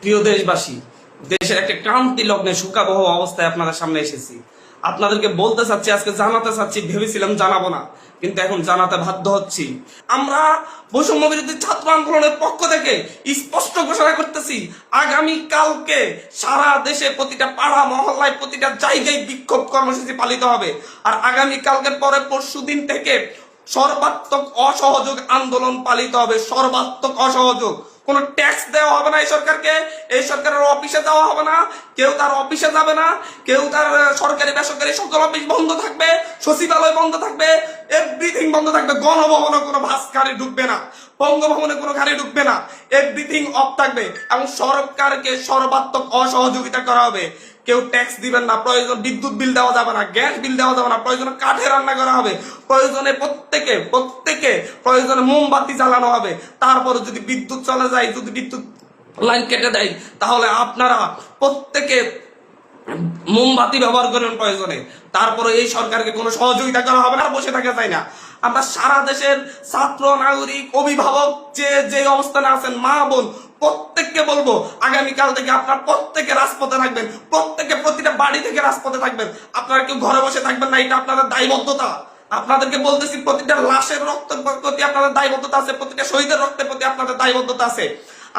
প্রিয় দেশবাসী, দেশের একটা ক্রান্তি লগ্নে শোকাবহ অবস্থায় আপনাদের সামনে এসেছি। আপনাদেরকে বলতে চাচ্ছি, আজকে জানাতে চাচ্ছি, ভেবেছিলাম জানাবো না, কিন্তু এখন জানাতে বাধ্য হচ্ছি। আমরা বৈষম্য বিরোধী ছাত্র আন্দোলনের পক্ষ থেকে স্পষ্ট ঘোষণা করতেছি, আগামী কালকে সারা দেশে প্রতিটা পাড়া মহল্লায় প্রতিটা জায়গায় বিক্ষোভ কর্মসূচি পালিত হবে। আর আগামী কালকের পরে পরশুদিন থেকে সর্বাত্মক অসহযোগ আন্দোলন পালিত হবে। সর্বাত্মক অসহযোগ, কোনো ট্যাক্স দেওয়া হবে না এই সরকারকে, এই সরকারের অফিসে যাওয়া হবে না, কেউ তার অফিসে যাবে না, কেউ তার সরকারি বেসরকারি সকল অফিস বন্ধ থাকবে, সচিবালয় বন্ধ থাকবে, এভরিথিং বন্ধ থাকবে। গণভবনে কোনো বাস গাড়ি ঢুকবে না, বঙ্গভবনে কোনো গাড়ি ঢুকবে না, এভরিথিং অফ থাকবে এবং সরকারকে সর্বাত্মক অসহযোগিতা করা হবে। কেউ ট্যাক্স দিবেন না, প্রয়োজন বিদ্যুৎ বিল দেওয়া যাবে না, গ্যাস বিল দেওয়া যাবে না, প্রয়োজনে কাঠে রান্না করা হবে, প্রয়োজনে প্রত্যেকে প্রয়োজনে মোমবাতি জ্বালানো হবে। তারপরে যদি বিদ্যুৎ চলে যায়, যদি বিদ্যুৎ লাইন কেটে দেয়, তাহলে আপনারা প্রত্যেকে মোমবাতি ব্যবহার করেন প্রয়োজনে। তারপরে এই সরকারকে কোনো সহযোগিতা করা হবে না, বসে থাকা যায় না। আমরা সারা দেশের ছাত্র, নাগরিক, অভিভাবক যে অবস্থানে আছেন, মা বোন, প্রত্যেককে বলবো, আগামীকাল থেকে আপনারা প্রত্যেকে রাজপথে থাকবেন, প্রত্যেকে প্রতিটা বাড়ি থেকে রাজপথে থাকবেন। আপনারা কেউ ঘরে বসে থাকবেন না, এটা আপনাদের দায়বদ্ধতা। আপনাদেরকে বলতেছি, প্রতিটা লাশের রক্তের প্রতি আপনাদের দায়বদ্ধতা আছে, প্রতিটা শহীদের রক্তের প্রতি আপনাদের দায়বদ্ধতা আছে।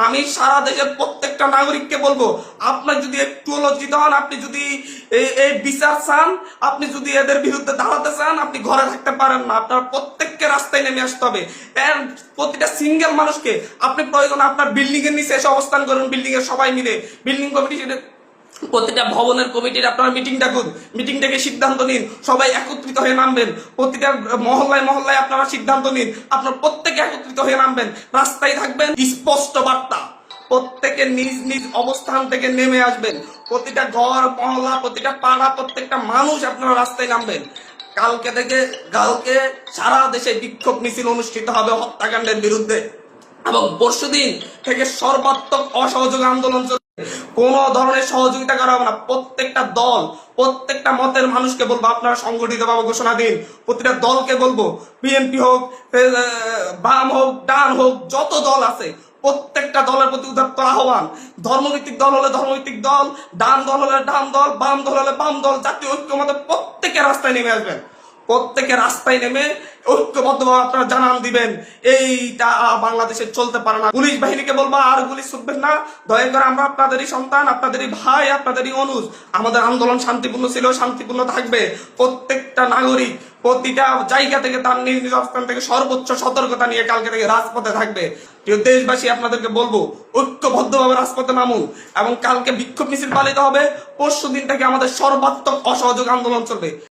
আমি সারা দেশের প্রত্যেকটা নাগরিককে বলবো, আপনার যদি একটু লজ্জিত হন, আপনি যদি এই বিচার চান, আপনি যদি এদের বিরুদ্ধে দাঁড়াতে চান, আপনি ঘরে থাকতে পারেন না। আপনার প্রত্যেককে রাস্তায় নেমে আসতে হবে। প্রতিটা সিঙ্গেল মানুষকে আপনি প্রয়োজন আপনার বিল্ডিং এর নিচে এসে অবস্থান করুন, বিল্ডিং এর সবাই মিলে, বিল্ডিং কমিটি, প্রতিটা ভবনের কমিটির আপনারা মিটিং ডাকুন, মিটিং ডেকে সিদ্ধান্ত নিন, সবাই একত্রিত হয়ে নামবেন। প্রতিটা মহল্লায় আপনারা সিদ্ধান্ত নিন, আপনার প্রত্যেকে একত্রিত হয়ে নামবেন, রাস্তায় থাকবেন। স্পষ্ট বার্তা, প্রত্যেকে নিজ নিজ অবস্থান থেকে নেমে আসবেন। প্রতিটা ঘর, মহল্লা, প্রতিটা পাড়া, প্রত্যেকটা মানুষ আপনারা রাস্তায় নামবেন। কালকে সারা দেশে বিক্ষোভ মিছিল অনুষ্ঠিত হবে হত্যাকাণ্ডের বিরুদ্ধে এবং পরশুদিন থেকে সর্বাত্মক অসহযোগ আন্দোলন। কোন ধরনের সহযোগিতা করা হবে না। প্রত্যেকটা দল, প্রত্যেকটা মতের মানুষকে বলবো, আপনারা সংগঠিত ভাবে ঘোষণা দিন। প্রতিটা দলকে বলবো, বিএনপি হোক, বাম হোক, ডান হোক, যত দল আছে প্রত্যেকটা দলের প্রতি উদাত্ত আহ্বান। ধর্মভিত্তিক দল হলে ধর্মভিত্তিক দল, ডান দল হলে ডান দল, বাম দল হলে বাম দল, জাতীয় ঐক্যমতে প্রত্যেকে রাস্তায় নেমে আসবেন। প্রত্যেকে রাস্তায় নেমে ঐক্যবদ্ধভাবে আপনারা জানান দিবেন, এইটা বাংলাদেশে চলতে পারে না। পুলিশ বাহিনীকে বলবা, আর গুলি ছুটবেন না, দয়া করে। আমরা আপনাদেরই সন্তান, আপনাদেরই ভাই, আপনাদেরই অনুজ। আমাদের আন্দোলন শান্তিপূর্ণ ছিল, শান্তিপূর্ণ থাকবে। প্রত্যেকটা নাগরিক প্রতিটা জায়গা থেকে তার নিজ নিজ অবস্থান থেকে সর্বোচ্চ সতর্কতা নিয়ে কালকে থেকে রাজপথে থাকবে। প্রিয় দেশবাসী, আপনাদেরকে বলবো, ঐক্যবদ্ধভাবে রাজপথে নামুন এবং কালকে বিক্ষোভ মিছিল পালিত হবে। পরশু দিন থেকে আমাদের সর্বাত্মক অসহযোগ আন্দোলন চলবে।